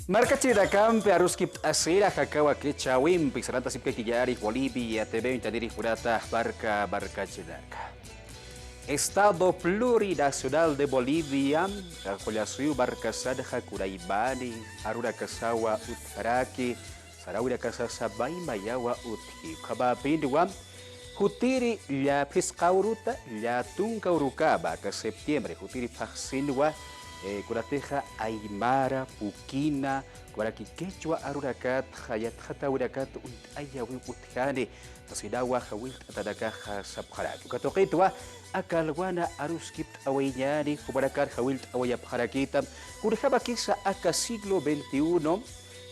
Marca Chidacampe, Aruskip Asira, Jacaba Quechawim, Pixaranta Sipkejari, Bolivia, TV, Tadiri Jurata, Barca Chidaca. Estado Plurinacional de Bolivia, Joliasiu, Barcasad, Hakuraibani, Arura Kasawa, Utharaki, Saraura Kasasa, Baimayawa, Utki, Kabapinduam, Hutiri, La Piscauruta, La Tuncaurucaba, que septiembre, Hutiri Paxinwa, Curateja Aymara, Pukina, Guaraki Quechua, Aruracat, Hayat Hatauracat, Ayawi Utkane, Tasinawa, Hawit, Atadakaja, Sapharat. Katoketua, Akalwana, Aruskip, Awayani, Kubarakat, Hawit, Awayapharakita, Kurhabakisa, Aka siglo XXI.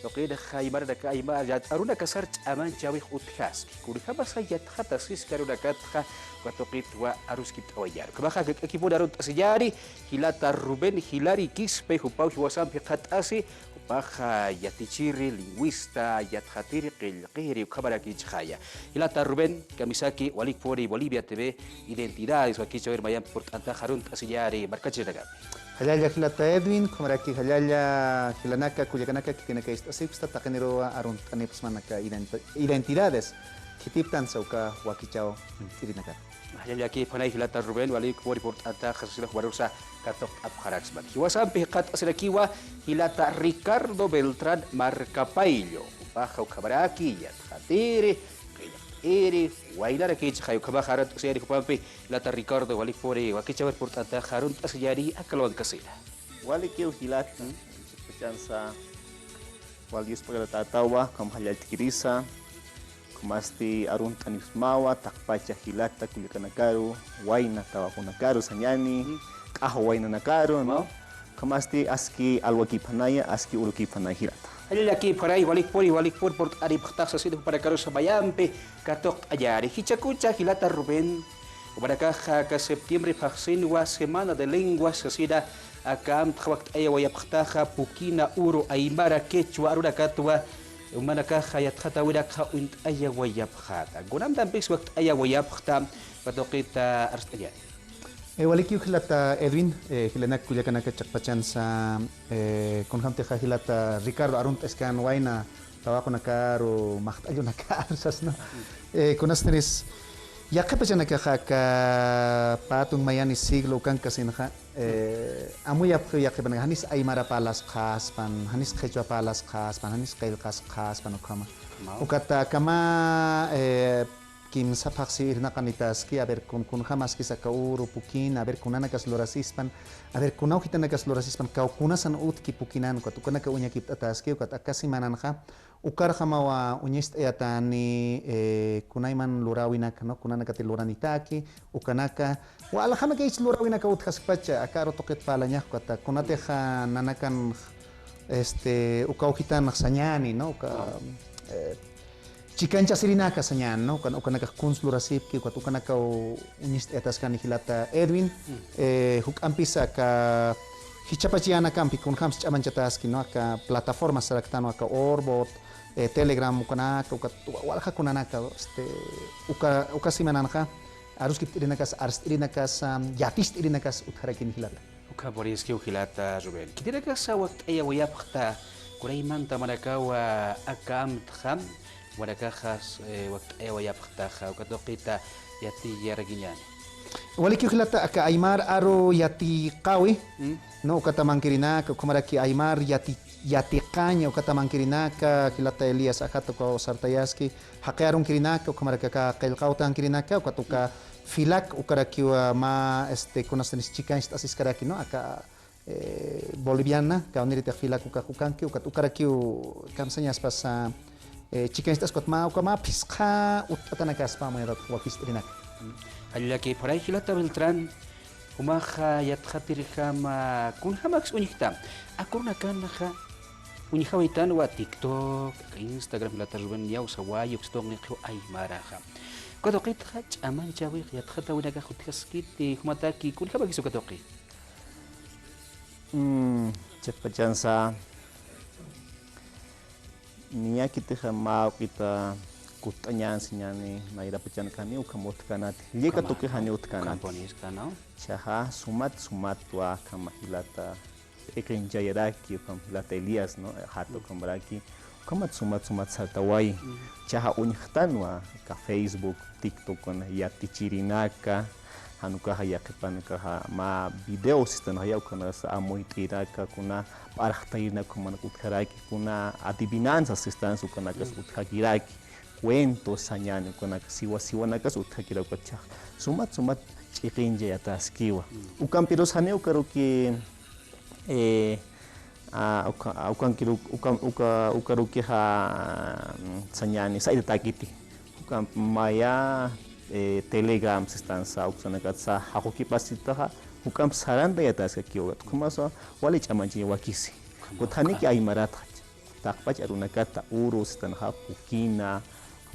Lo que era Jaimar de Kaimar, Aruna Kasar, Amanchawi Utkas, Kurhabasayat Hatasis, Karunakatha, Guatokitwa, Aruskip Awayar. Kabaja, equipo de Arut Asiyari, Hilata Ruben, Hilari Kispe, Hupau, Huasam, Hatasi, Baja Yatichiri, lingüista, Yathatiri, Kilkiri, Kabaraki Chaya. Hilata Ruben, Kamisaki, Walik Fori, Bolivia TV, Identidades, Wakicho, Mayam, Port Antajarunt Asiyari, Marcachinaga. Halaya hilata Edwin, kumaraki halaya hilanaka kuyakanaka kitinaka asipsta takaniro arun anipsmanaka identidades kitiptan sauka wakichao tirinaka. Halaya ki panay hilata Ruben walik pori port ata khasila warusa katok abharaksman. Hiwasam pihat asirakiwa hilata Ricardo Beltrán Marcapaillo. Baja kabaraki yat hatiri Eri, Wailara Kich, Hayukabaharat, Seri Pampi, Lata Ricardo, Walipori, Wakichaver Portata, Harun Asiyari, Akalon Casilla. Walikil Hilat, Chansa, Walis Pagatatawa, Kamhalat Kirisa, Kumasti Arun Tanismawa, Takpacha Hilata, Kulikanakaru, Waina Tawakunakaru, Sanyani, Kahawaina Nakaru, no? Kamasti Aski Alwakipanaya, Aski Urukipanaya Hirata. Hay aquí por ahí, Walik por Ariptas, así para Carosa Bayampe, Katok Ayari, Hichacucha, Gilata Rubén, Ubaracaja, que septiembre, Faxinwa, Semana de Lenguas, Asira, Akam, Tawak Ayawayaptaja, Pukina, Uro, Aymara, Quechua, Aruracatua, Umanacaja, Yathatawiraka, und Ayawayapjata. Gunam Dampix, Wakt Ayawayapta, Patokita Arstayari. Waliki hilata Edwin, hilanak kuyakanaka chakpachansa, konhamteja hilata Ricardo Arunt eskan waina, tawaco nakaro, mahtayo nakar, sasno. Konastenis, yakapachanaka haka patung mayani siglo kan kasinha, amuyap yakapan hanis aymara palas khaspan, hanis khechwa palas khaspan, hanis kail khaspan ukama. Ukata kama Kim sapaksi irna kanitaski, a ver con jamás que saca uro pukin, a ver con anakas lorasispan, a ver con aujitanakas lorasispan, kaukuna san utki pukinan, katukana ka unya kip ataski, kat akasi mananja, ukar hamawa unyist eatani, kunaiman lorawinak, no, kunanaka loranitaki, ukanaka, wa alhama ka ich lorawinak utkaspacha, akaro toket palanya, kata kunateja nanakan, ukaujitan sanyani, no, Chikancha sirinaka sanyan, no? Ukanaka kunslurasip ki ukanaka unist etas kan hilata Edwin, huk ampisa ka hichapachiana kampi kun hams chamanchataski, no? Ka plataforma saraktano ka Orbot, Telegram ukanaka walha kunanaka ukasimananka aruskip irinakas yatist irinakas utharakin hilata. Uka boriski hilata Ruben. Kitirakas sawat ayawayapta kuraiman tamanakawa akam tkham Warakajas, Wayaptaja, Ukatokita, Yati Yaraginyani. Waliki hilata aka Aymar aro yati qawi, no ukatamankirina, kumaraki Aymar yati qaña ukatamankirina, hilata Elias Ajatoko Sartayaski, haqearun kirinaka, kumaraka qilqautan kirinaka, ukatuka filak ukarakiwa ma kunastanis chikan asis karaki, no aka boliviana, ka unirita filak ukakukanki, ukarakiu kamsanyas pasa chicken estas kot ma ukama pisqa utanakas pa mayat wakis trinak. Halaki por ahí hilata Beltrán, kumaja yathatirjama kunjamax unikta. Akurna kanaja unikawaitan wa TikTok, Instagram hilata Ruben yau sawayo stok nikho ay maraja. Kadokit hach aman chawi yathata winaga khutkaskit kumataki kunjamax ukatoki. Chepachansa Niya kita mau kita kutanyan sinyani naira pecan kami ukamot kanat lieka tuke hani utkanat Kamponis kanau chaha sumat tua kamahilata ekenjayaraki ukam hilata Elias no hato kambaraki ukamat sumat saltawai chaha unyhtanwa ka Facebook TikTok na yatichirinaka hanuka hayakipanaka ma videos istan haya ukana sa amoitiraka kuna parahtairna kumana utharaki kuna adivinanzas istan ukana kas uthakiraki cuentos sañani kuna siwa nakas uthakira kwacha sumat chiqinja yataskiwa ukampiros haneu karuki ukaruki ha sañani sa takiti ukam maya Telegram sistan sa uksana katsa hakuki pasita ukam saranda yatas kiwa kumaso wali chamanchi wakisi kuthani ki aymarat takpach aruna kata urus tan ha pukina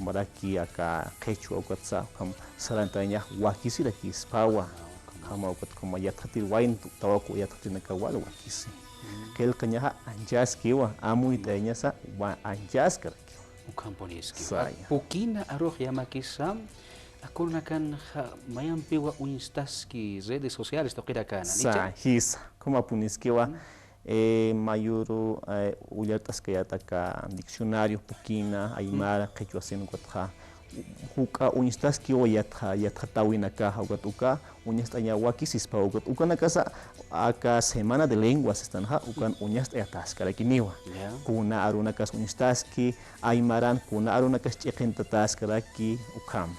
maraki aka quechua ukatsa kam sarantanya wakisi la kispawa kama ukat kuma yathati wain tawaku yathati nakawal wakisi kel kanya anjas kiwa amu itanya sa wa anjas karaki ukamponis kiwa pukina aruh yamakisam Akuna kan mayampiwa unstaski redes sociales tokira kana sa his kuma puniskiwa mayuru uyatas kayata ka diccionario pukina aymara quechua sen kwatha huka unstaski o yatha tawina ka hawatuka unyastanya wakisis pa ukana kasa aka semana de lenguas están ha ukan unyast yatas kala kiniwa kuna aruna kas unstaski aymaran kuna aruna kas chiqintatas kala ki ukam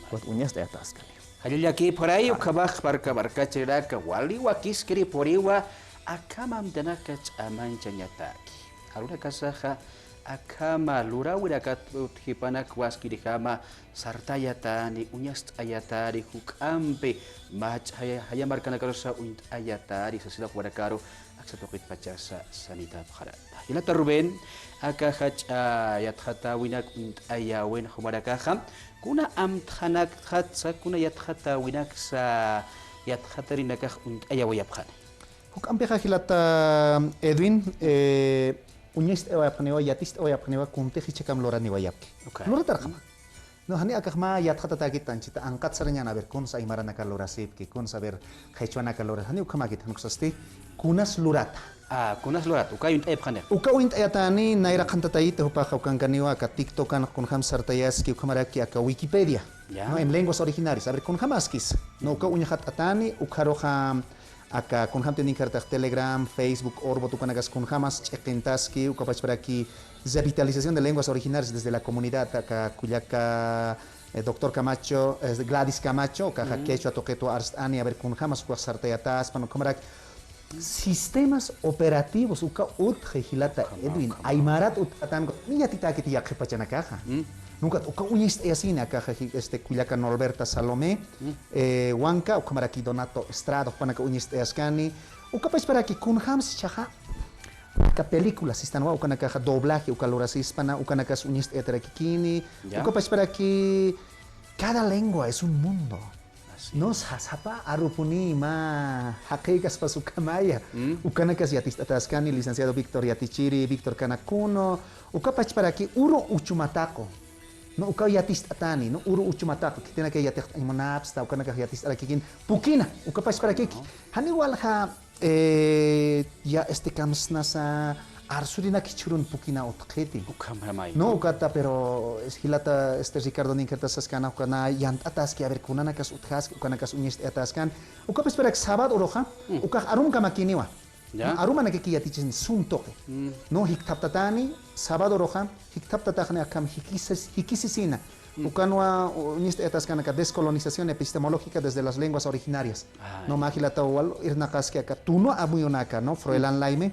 buat unyas de atas kali. Halil yaki por ahí ukabak barka ceraka wali wakis kiri poriwa akamam danaka chaman chanyataki. Haruna kasaha akama lurawi dakat hipanak waski dikama sartayatani unyas ayatari hukampe mach haya markana karosa unt ayatari sasida kuadakaro aksatokit pachasa sanita bharat. Hilata Ruben akahach yathata winak unt ayawen humadakaham kuna amthanak khatsa kuna yathata winak sa yathatari nakah unt ayawayabkhan. Hukampe hilata Edwin unyist awayabkhanewa yatist awayabkhanewa kunte hichakam lorani wayabki. Lora tarkhama. No hani akahma yathata tagitan chita angkat saranya na ber kun sa imarana kalorasip ki kun saber khaichwana kalora hani ukama git hanuksasti kunas lurata. Kunas lurat uka yunt ayabkhane. Uka yunt ayatani naira khantatai te hupa khaukan kaniwa ka TikTok kan kun kham sartayas ki ukamaraki aka Wikipedia. No en lenguas originarias. A ver kun khamaskis. No uka unyakhat atani ukharoham aka kun kham tenin karta Telegram, Facebook, Orbo tu kanagas kun khamas cheqintaski uka pachparaki revitalización de lenguas originarias desde la comunidad acá Cuyaca doctor Camacho Gladys Camacho acá quechua toqueto arstani a ver kun khamas ku sartayatas pano kamarak sistemas operativos uka hilata Edwin aymarat utatan niya titaki tiyak pachana caja nunca uka unyist asina caja Cuyaca Norberta Salomé Huanca ukamaraki Donato Estrado panaka unyist askani uka pachparaki kun khams chaja ka películas están wa ukana ka doblaje ukalorasi hispana ukana ka unist eterakikini uka pachparaki cada lengua es un mundo. Nos hasapa arupuni ma haqiqas pasukamaya ukana kas yatis ataskani licenciado Víctor Yatichiri Víctor Canacuno uka pachparaki uro uchumatako no uka yatis atani no uro uchumatako kitina ka yatis imanapsta ta ukana ka yatis arakikin pukina uka pachparaki hani walha ya kamsna sa arsurina kichurun pukina otkheti no ukata pero hilata Ricardo Ninkerta saskana ukana yant ataski a ver kunana kas utkhas ukana kas unyest ataskan uka pesperak sabat oroja uka arum kamakiniwa aruma nakiki yatichin suntoke no hiktaptatani sabat oroja hiktaptatani akam hikisisina ukanwa unyest ataskan ka descolonización epistemológica desde las lenguas originarias no magilata wal irnakaski aka tuno abuyonaka no Froelan Laime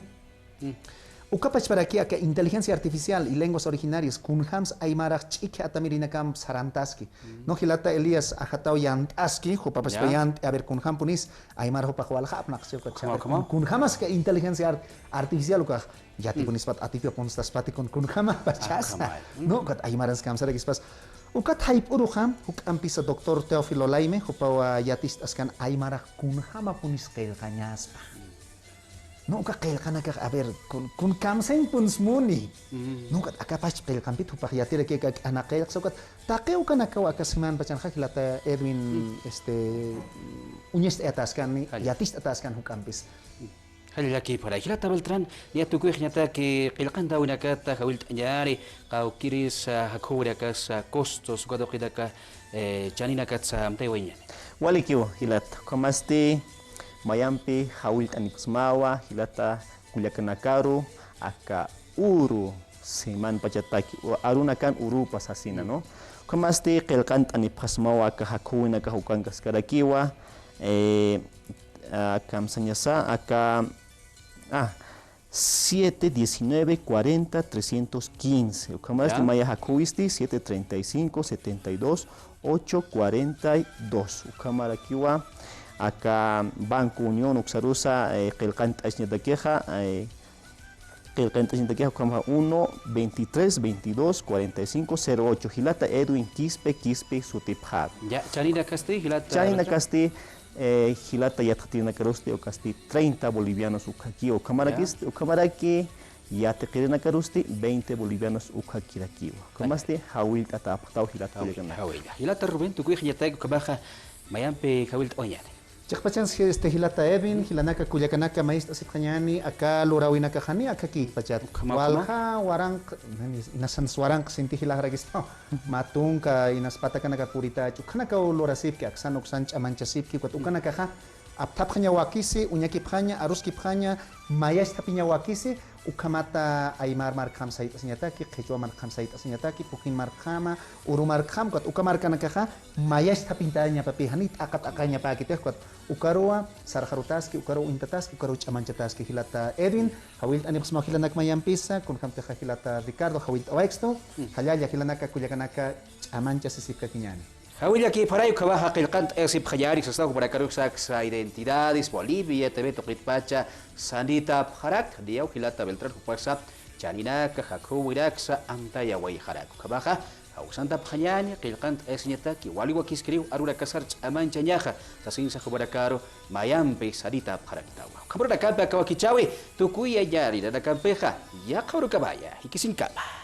ukapach para aquí que inteligencia artificial y lenguas originarias kunhams aymarach chike atamirinakam sarantaski no hilata Elías ajatao yantaski hopapach yant a ver kunham punis aymar hopajwal hapnak se kunhamas que inteligencia artificial ukah yati punis pat atipia ponstas pati kunhama pachasa no kat aymaras kam sarakispas ukat hype uruham hukam pisa doctor Teófilo Laime hopawa yatis askan aymarach kunhama punis kel kanyaspa no ka kel kana ka a ver kun kamsen pun smuni no ka akapach kel kampit upah yatire ke anak kel sokat takeu kana ka akasman pacan khilata Edwin unyest atas kan yatis atas kan hukampis Halaki para Hilata Beltrán, ya tu cuijñata que qilqanta unakata hawilt añari, qawkiris hakurakas costos guadoqidaka chaninakatsa amtaywaña. Walikiwa hilata kamasti mayampi hawilt anikusmawa hilata kuliakanakaru aka uru seman pachataki aruna kan uru pasasina no kamasti qilqanta anipasmawa aka hakuinaka hukankas karakiwa acá Msañasa, acá 7, 19, 40, 315. Ucamaras de Maya Hakuisti, 735, 72, 842. Ucamara Kiwa, acá Banco Unión, Uxarusa, Kelkant Asñataqueja, Kelkant Asñataqueja, Ucamara 1, 23, 22, 45, 08. Hilata Edwin Quispe, Sutipjad. Ya, Chanina Casti, Hilata. Chanina Casti. Hilata ya tiene caruste o casti 30 bolivianos ukaki o camaraki ya te quieren caruste 20 bolivianos ukakirakiwa. Kamaste hawil tata aptau hilata kulegana. Hilata Rubén tu kuih yatay kabaja mayampe hawil oñane. Chakpachan hilata Edwin, hilanaka kuyakanaka maíz asipkanyani, acá lorawinaka hani, acá ki pachat. Walha warang inasan swarang sinti hilagragistao. Matunka inaspatakana purita chukanaka lorasip ki aksan oksan chamanchasip ki kwatunkanaka ha. Aptapkhanya wakisi, unyaki phanya, aruski phanya, mayas tapinya wakisi, ukamata aymar markham sait asnyataki, qechua markham sait asnyataki, pukin markhama, uru markham kwat ukamarkana kaha, mayas tapintanya papi hanit akat akanya pakiteh kwat ukarua sarharutaski, ukaru intataski, ukaru chamanchataski hilata Edwin, hawilt anips mahilanak mayampisa, kun kamte hilata Ricardo hawilt awexto, halaya hilanaka kuyakanaka chamancha sisipka kinyani. Hawil aquí para que baja qilqant esip khayari sasta para karuksak sa identidades Bolivia tebe toqitpacha sanita pharak diau hilata Beltrán kupasa chanina ka hakuwirak sa amtaya way harak kabaja hausanta phanyani qilqant esnyata ki wali wakiskriu arura kasar amancha nyaja sasin sa khubarakaro mayampe sanita pharak tawa khamra kapa kawakichawi tukuya yari da kampeja ya khawru kabaya hikisinkaba.